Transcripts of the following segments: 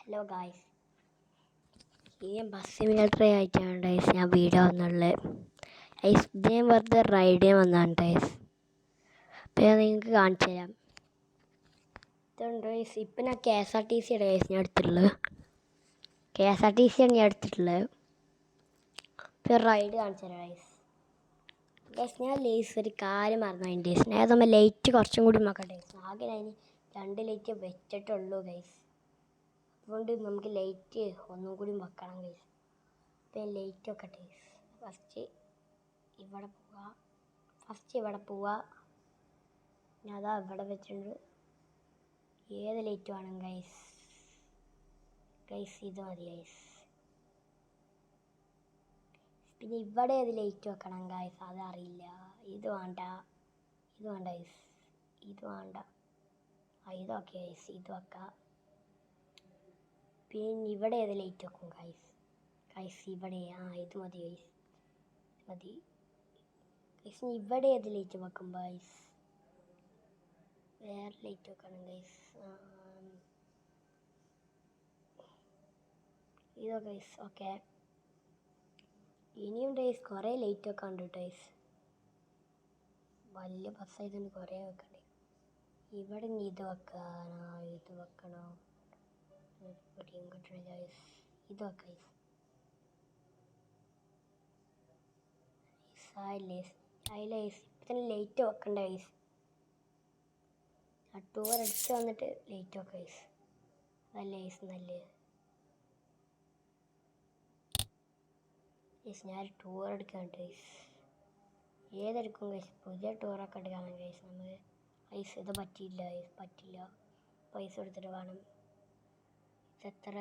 Hello guys, ഈ bus simulator ആയിട്ടാണ് guys ഞാൻ വീഡിയോ വന്നുള്ളത്. ഗൈസ് ഇത് ഞാൻ വെറുതെ റൈഡ് ചെയ്യാൻ വന്നതാണ് ഗൈസ്. അപ്പോൾ ഞാൻ നിങ്ങൾക്ക് കാണിച്ചു തരാം. ഇതുണ്ട് ഗൈസ്. ഇപ്പം ഞാൻ KSRTC ആണ് ഗൈസ് ഞാൻ എടുത്തിട്ടുള്ളത്. KSRTC ആണ് ഞാൻ എടുത്തിട്ടുള്ളത്. ഇപ്പോൾ റൈഡ് കാണിച്ചു തരാം ഗൈസ്. ഗൈസ് ഞാൻ ഒരു കാര്യം മറന്നു ഗൈസ്. ഞാൻ നമ്മൾ ലൈറ്റ് കുറച്ചും കൂടി നോക്കട്ടെ ഗൈസ്. ആകെ ഞാൻ 2 ലൈറ്റ് വെച്ചിട്ടുള്ളൂ ഗൈസ്. അതുകൊണ്ട് നമുക്ക് ലൈറ്റ് ഒന്നും കൂടി വെക്കണം ഗൈസ്. ഇപ്പം ലൈറ്റ് വെക്കട്ടെ ഗൈസ്. ഫസ്റ്റ് ഇവിടെ പോവുക. ഞാൻ അതാ ഇവിടെ വെച്ചിട്ടുണ്ട്. ഏത് ലൈറ്റ് വേണം ഗൈസ്? ഇത് മതി ഗൈസ്. പിന്നെ ഇവിടെ ഏത് ലൈറ്റ് വെക്കണം ഗൈസ്? അതറിയില്ല. ഇത് വേണ്ട ഗൈസ്. ഇത് വേണ്ട. ഇതൊക്കെ ഗൈസ്. ഇത് വെക്കാം. പിന്നെ ഇവിടെ ഏത് ലൈറ്റ് വെക്കും ഗൈസ്? ഇവിടെ ഇത് മതി ഗൈസ്. ഇവിടെ ഏത് ലൈറ്റ് വെക്കും ഗൈസ്? വേറെ ലൈറ്റ് വെക്കണം ഗൈസ്. ഇതോ ഗൈസ്. ഓക്കെ, ഇനിയും ഗൈസ് കുറേ ലൈറ്റ് വെക്കാണ്ട് ഗൈസ്. വലിയ ബസ്സായതുകൊണ്ട് കുറേ വെക്കണ്ടേ. ഇവിടെ ഇത് വെക്കണോ? പൊടിയും കിട്ടണം ഗൈസ്. ഇത് വെക്കാം ഗൈസ്. ഇപ്പം ലൈറ്റ് വെക്കണ്ട ഗൈസ്. ആ ടൂർ അടിച്ച് വന്നിട്ട് ലൈറ്റ് വെക്കാം ഗൈസ്. അതല്ലേ ഗൈസ് നല്ലത്. ഞാൻ ടൂർ എടുക്കാൻ ഗൈസ്. ഏതെടുക്കും ഗൈസ്? പുതിയ ടൂറൊക്കെ എടുക്കണം ഗൈസ്. നമുക്ക് ഗൈസ് ഇത് പറ്റില്ല. പൈസ എടുത്തിട്ട് വേണം. എത്ര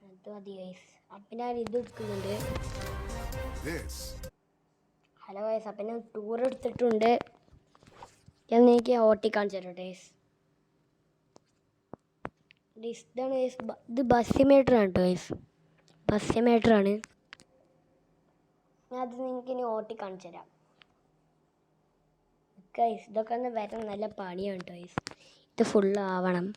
അത് മതി ഗൈസ്. അപ്പം ഞാൻ ഇത് എടുക്കുന്നുണ്ട്. ഹലോ ഗൈസ്, അപ്പം ഞാൻ ടൂർ എടുത്തിട്ടുണ്ട്. ഞാൻ എനിക്ക് ഓട്ടി കാണിച്ചു തരാം ഗൈസ്. ഇതാണ് ഗൈസ്. ഇത് ബസ് സിമുലേറ്ററാണ് കേട്ടോ ഗൈസ്. ബസ് സിമുലേറ്ററാണ്. ഞാൻ അത് നിങ്ങൾക്ക് ഇനി ഓട്ടി കാണിച്ചു തരാം ഗൈസ്. ഇതൊക്കെ ഒന്ന് വരാൻ നല്ല പണിയാണ് കേട്ടോ ഗൈസ്. ഇത് ഫുള്ളാവണം.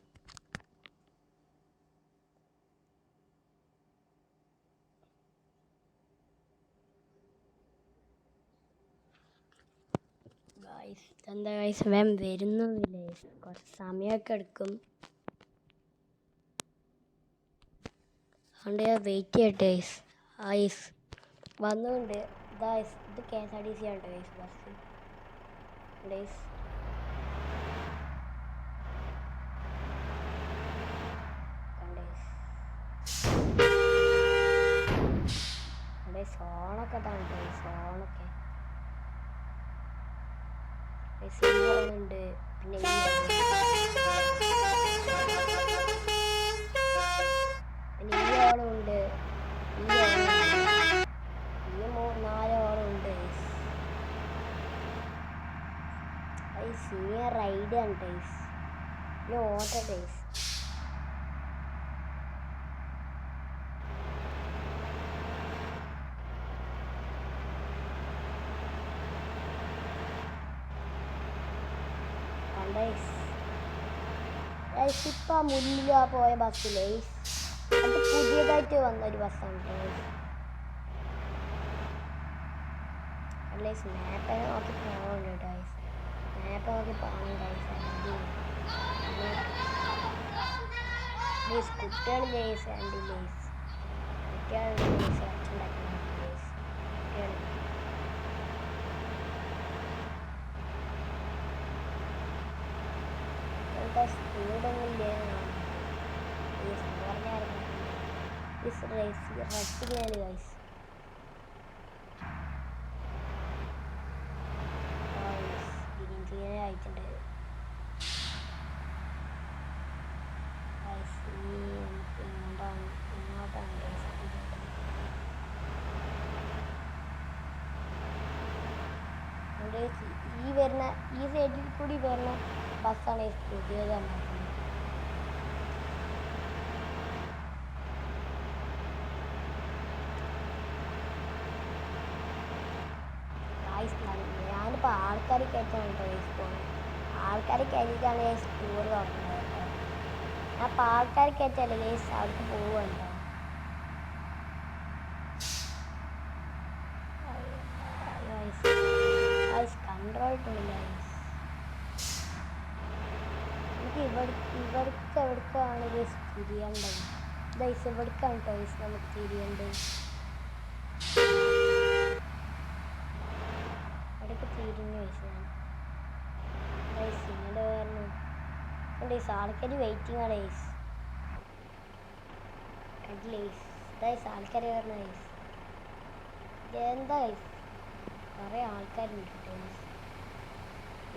എന്താ ഗൈസ് വേം വരുന്നില്ല ഗൈസ്. കുറച്ച് സമയമൊക്കെ എടുക്കും. അതുകൊണ്ട് ഞാൻ വെയിറ്റ് ചെയ്യട്ടെ ഗൈസ്. വന്നുകൊണ്ട് ഇത് KSRTC ആണ് ഗൈസ്. ബസ് ഗൈസ് സോണൊക്കെ ഇതാണ് ഗൈസ്. സോണൊക്കെ ഉണ്ട്. പിന്നെ ഈ ഓളുണ്ട്. ഈ 4 ഓളുണ്ട് ഗൈസ്. ഈ റൈഡ് ആണ് ഗൈസ്. ഈ ഓട്ടോ ഗൈസ്. ഇപ്പം മുന്നിൽ പോയ ബസ്സില്ലേ അത് പുതിയതായിട്ട് വന്നൊരു ബസ്സാണ് ഗൈസ്. മാപ്പ് നോക്കി പോകണം ഗൈസ്. മാപ്പ് നോക്കി പോകണം ഗൈസ്. കുട്ടികൾ ഗൈസ് ഉണ്ട് ഗൈസ്. കുട്ടികൾ അച്ഛണ്ടാക്കണം ഗൈസ്. സ്പീഡൊന്നുമില്ല റെസ്റ്റിംഗ് ഗൈസ്. ഗ്രീൻ ആയിട്ടുണ്ട്. ഇങ്ങോട്ടാണ് ഗൈസ്. ഈ സൈഡിൽ കൂടി വരുന്ന ബസ്സാണ് പുതിയതാണ്. ഞാനിപ്പോൾ ആൾക്കാരെ കയറ്റാണ് കേട്ടോ ഗൈസ് പോകുന്നത്. ആൾക്കാരെ കയറ്റിയിട്ടാണ് ഗൈസ് ടൂർ തുറന്നത്. അപ്പോൾ ആൾക്കാർക്കേറ്റല്ലേ ഗൈസ് അവിടേക്ക് പോവുകയുണ്ടോ. കൺട്രോൾ ഇട്ടില്ല എനിക്ക് ഇവിടേക്ക് എവിടേക്കാണ് ഗൈസ് തിരിയേണ്ടത്. ഗൈസ് എവിടേക്കാണ് ഗൈസ് നമുക്ക് തിരിയേണ്ടത്. അവിടേക്ക് തിരിഞ്ഞു ഗൈസ് ഇങ്ങോട്ട് വരണം. ഗൈസ് ആൾക്കാർ വെയിറ്റിംഗ് ആണ് ഗൈസ്. ഗൈസ് ആൾക്കാർ വരണം ഗൈസ്. എന്താ ഗൈസ് കുറേ ആൾക്കാരുണ്ട് ഗൈസ്.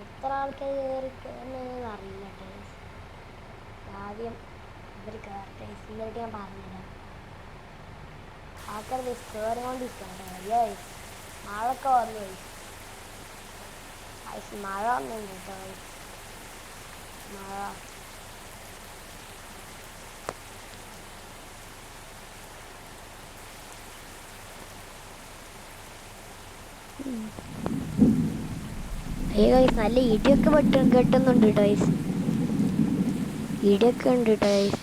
എത്ര ആൾക്കാർ കയറിയെന്ന് അറിയില്ല ഗൈസ്. ആദ്യം ഇവർ കയറട്ടെ ഗൈസ്. എന്നിട്ട് ഞാൻ പറഞ്ഞുതരാം. ആൾക്കാർ ഗൈസ് കയറിക്കൊണ്ടിരിക്കുകയാണ് ഗൈസ്. മഴയൊക്കെ വന്നു ഗൈസ്. ഗൈസ് മഴ വന്നുണ്ട് കേട്ടോ ഗൈസ്. മഴ ഗൈസ് നല്ല ഇടിയൊക്കെ കെട്ടുന്നുണ്ട് കേട്ടോ ഗൈസ്. ഇടിയൊക്കെ ഉണ്ട് കേട്ടോ ഗൈസ്.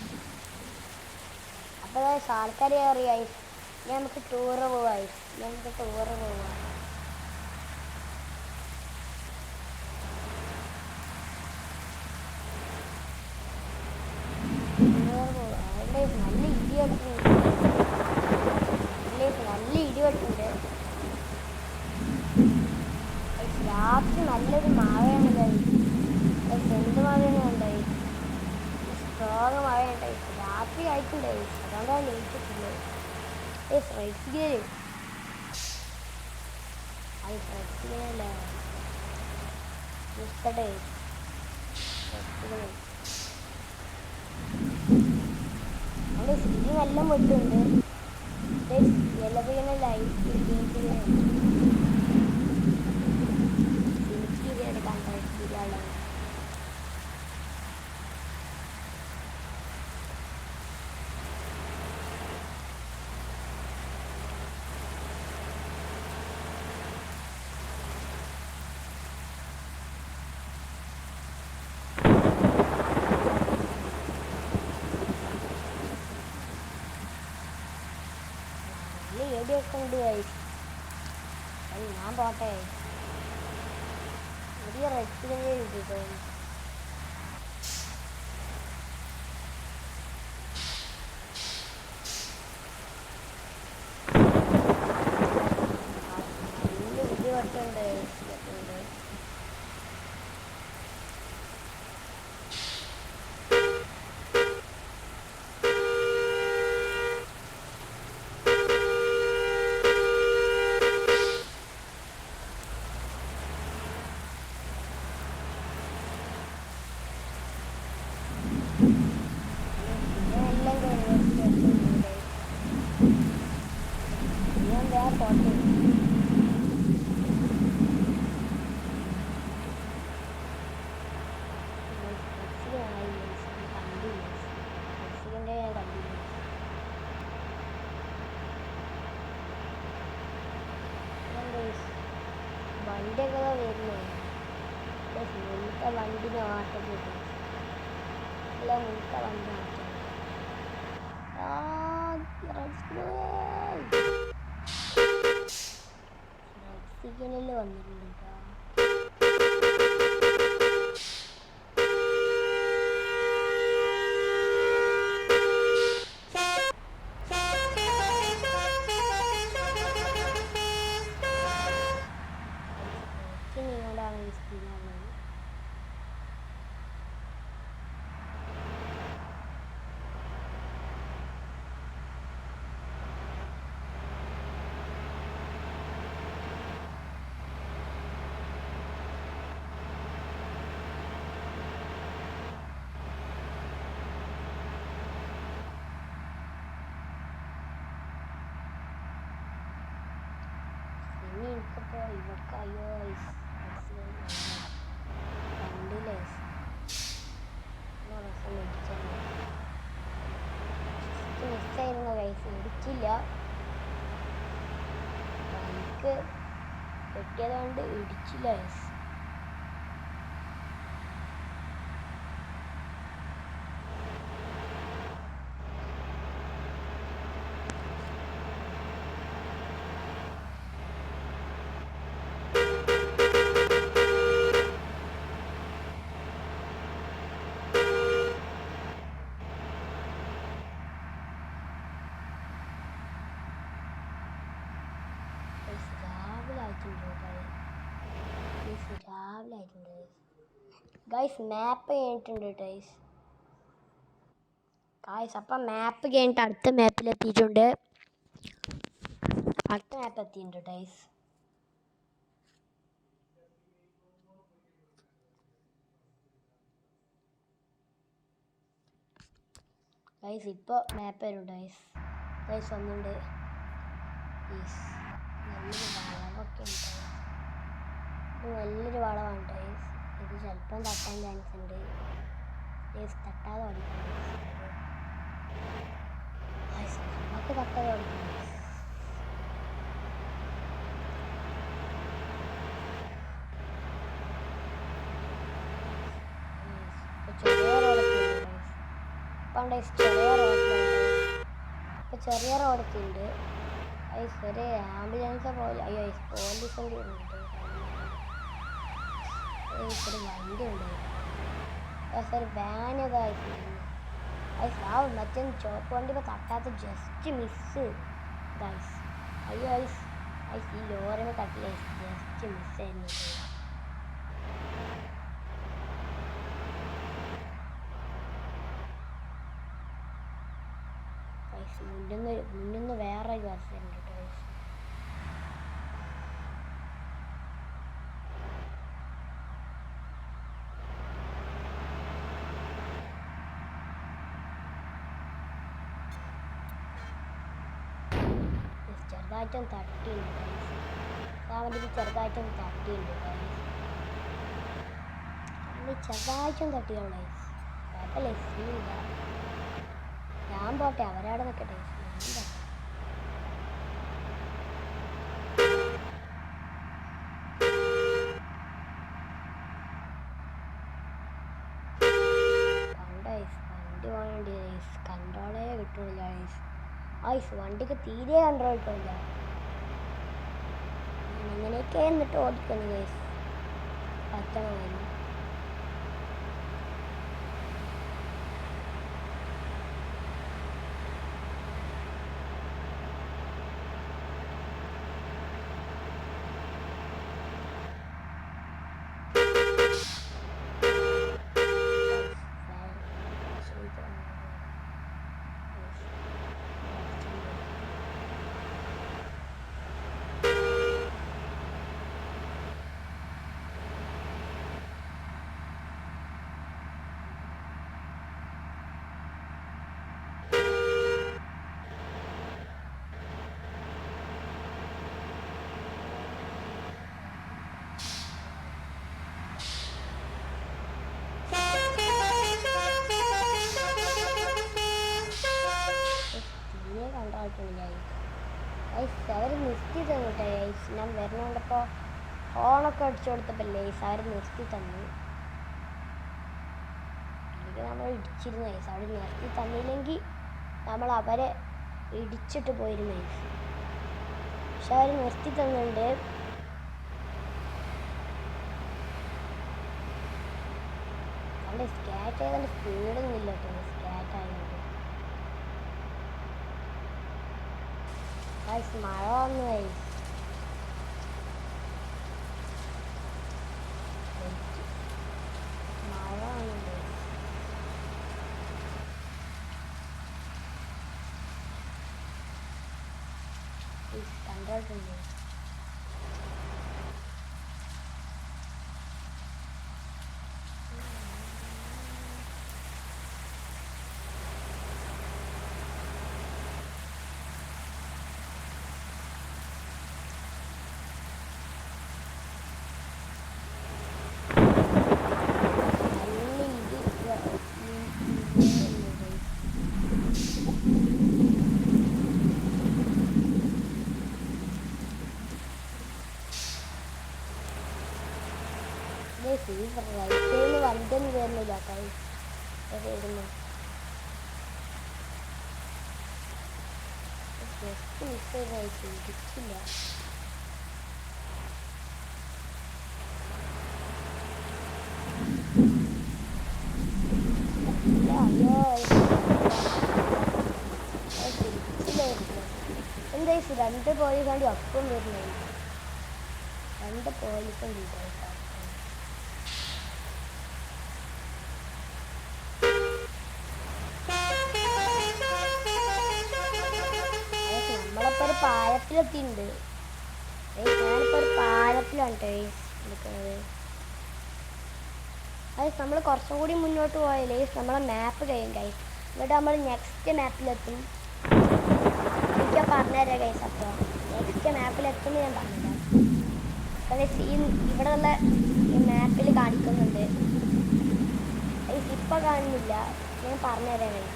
അപ്പോൾ ഗൈസ് ആൾക്കാർ കയറി ഗൈസ്. നമുക്ക് ടൂറ് പോവാം ഗൈസ്. നമുക്ക് ടൂറ് പോവാം. നല്ല ഇടി വെട്ടുന്നുണ്ട്. നല്ല ഇടി വെട്ടുണ്ട്. രാത്രി നല്ലൊരു മഴയാണ് ഗൈസ്. എന്ത് മഴയാണ് ഉണ്ടായി. സ്ട്രോങ് മഴയുണ്ടായി. രാത്രി ആയിട്ടുണ്ടായി. അതുകൊണ്ടാണ് ലേറ്റ് ഇട്ടുള്ളത്. ഫ്രണ്ട്സിനല്ലേ ഇഷ്ടട്ടെ അവിടെ സിരി നല്ല വെട്ടുണ്ട്. ഇലവീണ ലൈറ്റ് എടുക്കാൻ ശരിയാളാണ്. ഏടിയൊക്കെ ഉണ്ട് ഗൈസ്. ഞാൻ പോട്ടെ. വലിയ റെസ്റ്റിനെ കിട്ടിട്ടോ. നല്ല ബുദ്ധിമുട്ടുണ്ട്. വണ്ടിയൊക്കെ വരുന്നു. മുന്നത്തെ വണ്ടിനെ മാറ്റം അല്ല മുന്നത്തെ വണ്ടി മാറ്റം. റെക്സിക്കനിൽ വന്നിട്ടുണ്ട് കേട്ടോ. നിങ്ങളാണ് ഈ സ്ഥിതിയാണത്. ഇനി എനിക്കിപ്പോൾ ഇവക്കയ്യോ കണ്ടില്ലേ മിസ്സായിരുന്നു ഗൈസ്. ഇടിച്ചില്ല. ബൈക്ക് വെട്ടിയത് കൊണ്ട് ഇടിച്ചില്ല ഗൈസ്. കഴിഞ്ഞിട്ടുണ്ട് ഗൈസ്. മാപ്പ് കഴിഞ്ഞിട്ടുണ്ട് ഗൈസ്. അപ്പം മാപ്പ് കഴിഞ്ഞിട്ട് അടുത്ത മാപ്പിലെത്തിയിട്ടുണ്ട്. അടുത്ത മാപ്പ് എത്തിയിട്ടുണ്ട് ഗൈസ്. ഗൈസ് ഇപ്പോൾ മാപ്പ് വരും ഗൈസ്. ഗൈസ് വന്നിട്ടുണ്ട്. നല്ലൊരു വളവൊക്കെ ഉണ്ട്. ഇത് നല്ലൊരു വളവാണ് ഗൈസ്. ഇത് ചിലപ്പം തട്ടാൻ ചാൻസ് ഉണ്ട് ഗൈസ്. തട്ടാതെ ഓടിക്കണം ഗൈസ്. നമുക്ക് തട്ടാതെ ഓടിക്കണം ഗൈസ്. ചെറിയ റോഡൊക്കെയുണ്ട് ഗൈസ്. ഇപ്പം ഗൈസ് ചെറിയ റോഡിലുണ്ട്. ഇപ്പം ചെറിയ റോഡൊക്കെ ഉണ്ട് ഗൈസ്. ഒരു ആംബുലൻസ് പോലെ അയ്യോ പോലീസ് വണ്ടി ഉണ്ട്. ഒരു വണ്ടി ഉണ്ട് ഗൈസ്. ഒരു വാൻ ഇതായിട്ടുണ്ട് ഗൈസ്. ആ മറ്റേ ചോപ്പ് വണ്ടി ഇപ്പോൾ തട്ടാത്ത ജസ്റ്റ് മിസ് ഗൈസ്. അയ്യോ ഗൈസ്. ഗൈസ് ഈ ലോറിനെ തട്ടില്ല ഗൈസ്. ജസ്റ്റ് മിസ്സായിരുന്നു ഗൈസ്. മുന്നിന്ന് വേറെ ബസ് ഉണ്ട് ഗൈസ്. ചെറുതായിട്ടും തട്ടിയുണ്ട് ഗൈസ്. ആ വണ്ടിക്ക് ചെറുതായിട്ടും തട്ടിയുണ്ട് ഗൈസ്. ചെറുതായിട്ടും തട്ടിയുള്ളൂ ഗൈസ്. കുഴപ്പമില്ല സീനില്ല. ഞാൻ പോട്ടെ, അവരവിടെ നിൽക്കട്ടെ. വണ്ടി പോകേണ്ടി ഗൈസ്. കൺട്രോളേ കിട്ടുന്നില്ല ഗൈസ്. ഐസ് വണ്ടിക്ക് തീരെ കൺട്രോൾ കിട്ടില്ല. അങ്ങനെയൊക്കെ എന്നിട്ട് ഓടിക്കണം ഗൈസ്. പറ്റണമായിരുന്നു. അവർ നിർത്തി തന്നു ഗൈസ്. ഞാൻ വരുന്നതുകൊണ്ടപ്പോൾ ഹോണൊക്കെ അടിച്ചു കൊടുത്തപ്പോൾ ലേസ് അവർ നിർത്തി തന്നു. അല്ലെങ്കിൽ നമ്മൾ ഇടിച്ചിരുന്നു ഗൈസ്. അവർ നിർത്തി തന്നില്ലെങ്കിൽ നമ്മൾ അവരെ ഇടിച്ചിട്ട് പോയിരുന്നു ഗൈസ്. പക്ഷെ അവർ നിർത്തി തന്നിട്ടുണ്ട്. അവിടെ സ്കാറ്റ് ആയതുകൊണ്ട് സ്പീഡൊന്നും ഇല്ല കേട്ടോ. സ്കാറ്റ് ആയതുകൊണ്ട് ഗൈസ് മഴ വന്നു ഗൈസ്. മഴ വന്നു ഗൈസ്. കണ്ടിട്ടുണ്ട് റൈറ്റിൽ വണ്ടിയൊന്നും വരുന്നില്ല ഗൈസ്. ജസ്റ്റ് മിസ് ചെയ്ത് ഗൈസ്. ഇടിച്ചില്ല. അയ്യോ ഇടിച്ചില്ലായിരുന്നു. എന്താ രണ്ട് പോലീസ് വണ്ടി ഒപ്പം വരുന്നത്. രണ്ട് പോലീസും പാലത്തിലെത്തിയിട്ടുണ്ട്. ഞാനിപ്പോൾ ഒരു പാലത്തിലാണ് ഗൈസ് നിൽക്കുന്നത്. ഗൈസ് നമ്മൾ കുറച്ചും കൂടി മുന്നോട്ട് പോയാലേ നമ്മളെ മാപ്പ് കഴിയും ഗൈസ്. എന്നിട്ട് നമ്മൾ നെക്സ്റ്റ് മാപ്പിലെത്തും. എനിക്ക് പറഞ്ഞുതരാം ഗൈസ്. അപ്പോൾ നെക്സ്റ്റ് മാപ്പിലെത്തുമ്പോൾ ഞാൻ പറഞ്ഞുതരാം. ഗൈസ് ഇവിടെയുള്ള ഈ മാപ്പിൽ കാണിക്കുന്നുണ്ട് ഗൈസ്. ഇപ്പോൾ കാണുന്നില്ല, ഞാൻ പറഞ്ഞുതരാം ഗൈസ്.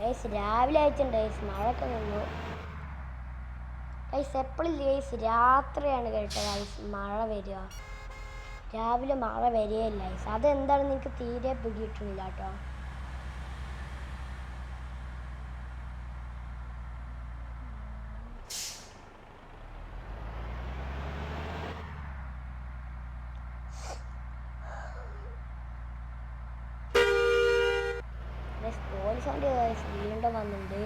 ഗൈസ് രാവിലെ ആയിട്ടുണ്ട് ഗൈസ്. മഴയൊക്കെ നിന്നു ഗൈസ്. എപ്പോഴും ഗൈസ് രാത്രിയാണ് കേട്ടോ ഗൈസ് മഴ വരിക. രാവിലെ മഴ വരികയില്ല ഗൈസ്. അതെന്താണെന്ന് എനിക്ക് തീരെ പിടിയിട്ടുന്നില്ല കേട്ടോ. പോലീസ് വണ്ടി ഗൈസ് വീണ്ടും വന്നിട്ടുണ്ട്.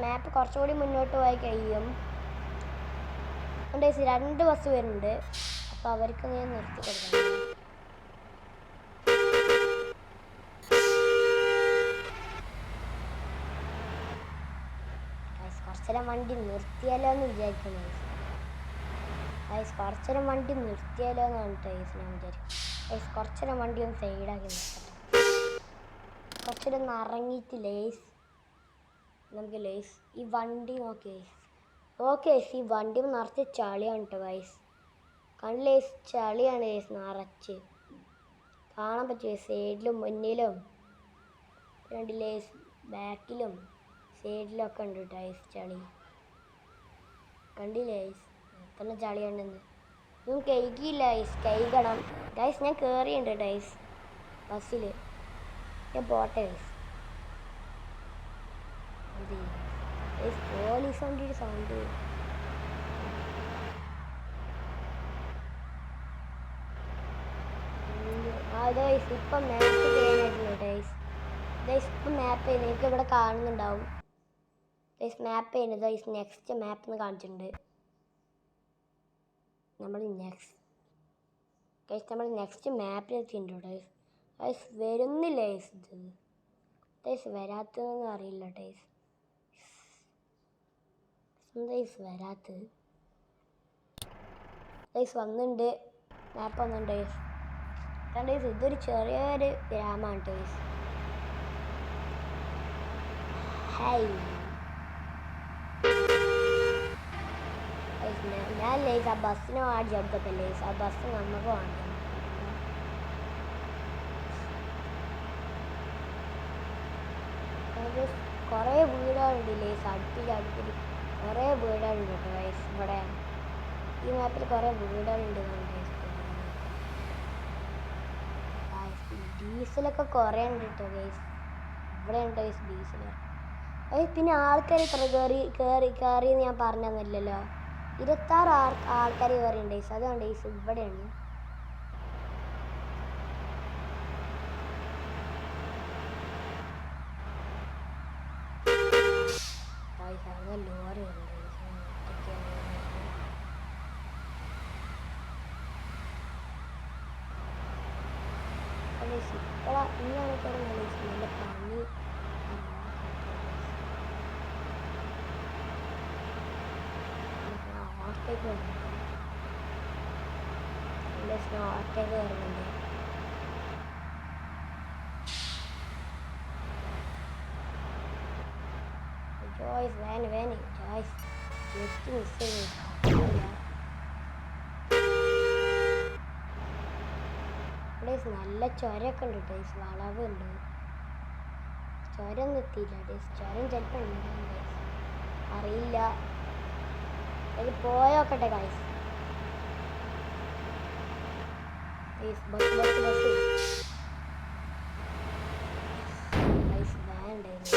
മാപ്പ് കുറച്ചുകൂടി മുന്നോട്ട് പോയി കഴിയും. ഗൈസ് 2 ബസ് വരുന്നുണ്ട്. അപ്പോൾ അവർക്ക് ഞാൻ നിർത്തി കൊടുക്കണം. കുറച്ചേരം വണ്ടി നിർത്തിയാലോ എന്ന് വിചാരിക്കുന്നു ഗൈസ്. കുറച്ചേരം വണ്ടി നിർത്തിയാലോ എന്നാണ് ഗൈസ് ഞാൻ വിചാരിക്കും. ഗൈസ് കുറച്ചേരം വണ്ടി ഒന്ന് സൈഡാക്കി നിർത്തട്ടെ. കുറച്ചേരം ഒന്ന് ഇറങ്ങിയിട്ടില്ല ഗൈസ്. നമുക്ക് ഗൈസ് ഈ വണ്ടി നോക്കി ഗൈസ്. ഓക്കെ ഗൈസ്, ഈ വണ്ടി നിറച്ച് ചളിയാണ് കേട്ടോ ഗൈസ്. കണ്ടില്ല ഗൈസ്, ചളിയാണ് ഗൈസ് നിറച്ച്. കാണാൻ പറ്റും ഗൈസ്. സൈഡിലും മുന്നിലും കണ്ടില്ല ഗൈസ്, ബാക്കിലും സൈഡിലൊക്കെ ഉണ്ട് ഗൈസ് ചളി. കണ്ടില്ലേ ഗൈസ് എത്ര ചളിയുണ്ടെന്ന്. ഇതും കഴുകിയില്ല ഗൈസ്, കഴുകണം ഗൈസ്. ഞാൻ കയറിയുണ്ട് ഗൈസ് ബസ്സിൽ. ഞാൻ പോട്ടെ ഗൈസ്. ഗൈസ് പോലീസ് വണ്ടിയുടെ സൗണ്ട്. ഗൈസ് ഇപ്പം മാപ്പ് ചെയ്യാനായിട്ടുണ്ട് ഗൈസ്. ഗൈസ് ഇപ്പം മാപ്പ് ചെയ്യുന്നത് നിങ്ങൾക്ക് ഇവിടെ കാണുന്നുണ്ടാവും ഗൈസ്. മാപ്പ് ചെയ്യുന്നത് ഗൈസ് നെക്സ്റ്റ് മാപ്പ് എന്ന് കാണിച്ചിട്ടുണ്ട്. നമ്മൾ നെക്സ്റ്റ് മാപ്പിലെത്തിയിട്ടുണ്ട് ഗൈസ്. ഗൈസ് വരുന്നില്ല ഗൈസ്. ഇത് ഗൈസ് വരാത്തതെന്ന് അറിയില്ല ഗൈസ്. ഗൈസ് വരാത്തത് ഗൈസ് വന്നിട്ടുണ്ട്. മാപ്പ് വന്നിട്ടുണ്ട് ഗൈസ്. കാരണം ഗൈസ് ഇതൊരു ചെറിയൊരു ഗ്രാമമാണ് ഗൈസ്. ഹായ് ഞാൻ ലേസ് ആ ബസ്സിന് വാടി ജബ്ബത്തെ ലേസ്. ആ ബസ് നമുക്ക് വാങ്ങണം. കുറേ വീടുകളുണ്ട് ലേസ്. അടുപ്പിൽ കുറേ വീടുകളുണ്ട് കേട്ടോ ഗൈസ്. ഇവിടെ ഈ മാപ്പിൽ കുറേ വീടുകളുണ്ട്. ഡീസലൊക്കെ കുറേ ഉണ്ട് കേട്ടോ ഗൈസ്. ഇവിടെ ഉണ്ട് ഗൈസ് ഡീസൽ. പിന്നെ ആൾക്കാർ ഇത്ര കയറി ഞാൻ പറഞ്ഞു തന്നില്ലല്ലോ. 26 ആൾക്കാർ കയറിയുണ്ട് ഗൈസ്. അതുകൊണ്ട് ഗൈസ് ഇവിടെയാണ്. ലോറി ഉണ്ട് ഇന്നാണ് നല്ല പണി. ഓട്ടേക്ക് വരുന്നുണ്ട്. ജോയ്സ് വേന് ജോയ്സ് ജസ്റ്റ് മിസ് ചെയ്തില്ല. നല്ല ചൊരൊക്കെ ഉണ്ട് ഗൈസ്. വളവുണ്ട്. ചൊരൊന്നും എത്തിയില്ല ഗൈസ്. ചൊരം ചിലപ്പോൾ ഉണ്ട് ഗൈസ്, അറിയില്ല. അത് പോയോക്കട്ടെ ഗൈസ്. ബസ് ഗൈസ് വേണ്ടായിരുന്നു.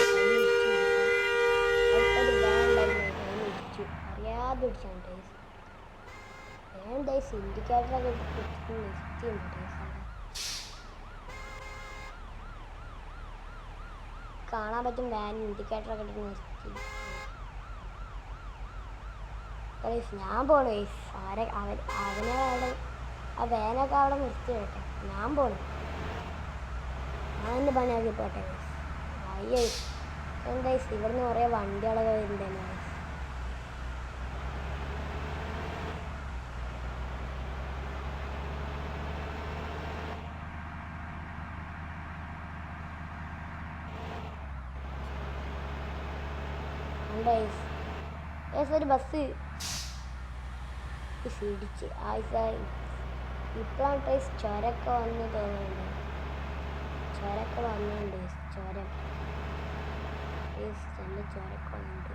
അറിയാതെ പിടിച്ചാണ് ഗൈസ്. വേണ്ട ഗൈസ്. ഇൻഡിക്കേറ്ററൊക്കെ നിർത്തിയുണ്ട് ഗൈസ്. കാണാൻ പറ്റും വാൻ ഇൻഡിക്കേറ്ററൊക്കെ ഇട്ട് നിർത്തി. ഞാൻ പോണു ഗൈസ്. അവനെ അവിടെ ആ വാനൊക്കെ അവിടെ നിർത്തി കേട്ടെ. ഞാൻ പോണു. ഞാൻ എൻ്റെ പണിയാക്കി പോട്ടെ ഗൈസ്. അയ്യോ എന്താ ഇവിടുന്ന് കുറേ വണ്ടികളൊക്കെ വരുന്നുണ്ട് ഗൈസ്. ഒരു ബസ് ഇടിച്ച് ഇപ്പോഴാണ് ടൈസ് ചുരമൊക്കെ വന്ന് തോന്നുന്നുണ്ട്. ചുരമൊക്കെ വന്നിട്ടുണ്ട്. ചുരം നല്ല ചുരമൊക്കെ വന്നിട്ടുണ്ട്.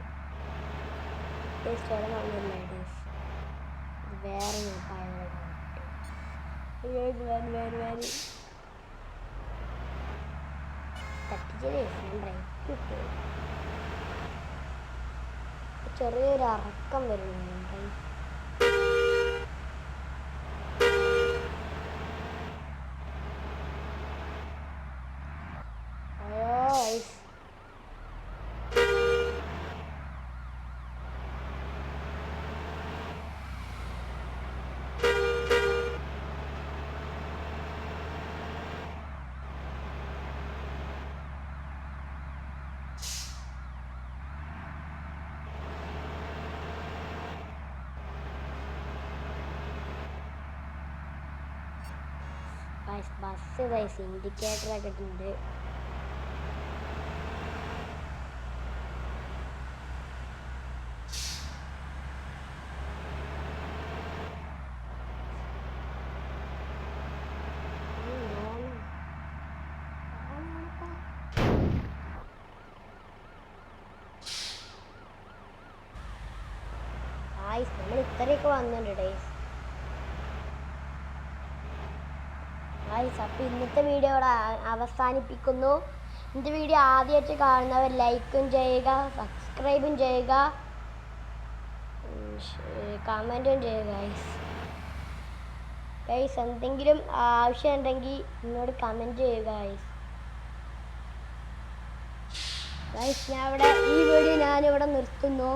ചുരം വന്നില്ല ടേസ്. ഇത് വേറെ തട്ടിച്ചത് ഞാൻ ബ്രേക്ക് ഇട്ടു. ചെറിയൊരു അറക്കം വരുന്നുണ്ട്. ബസ് ഇൻഡിക്കേറ്ററൊക്കെ ഇട്ടുണ്ട്. നമ്മൾ ഇത്രയൊക്കെ വന്നിട്ടുണ്ട് ഡേയ്സ്. അപ്പോൾ ഇന്നത്തെ വീഡിയോ ഇവിടെ അവസാനിപ്പിക്കുന്നു. ഇന്നത്തെ വീഡിയോ ആദ്യമായിട്ട് കാണുന്നവർ ലൈക്കും ചെയ്യുക, സബ്സ്ക്രൈബും ചെയ്യുക, കമൻറ്റും ചെയ്യുക ഗൈസ്. എന്തെങ്കിലും ആവശ്യമുണ്ടെങ്കിൽ എന്നോട് കമൻറ്റ് ചെയ്യുക ഗൈസ്. ഈ വീഡിയോ ഞാനിവിടെ നിർത്തുന്നു.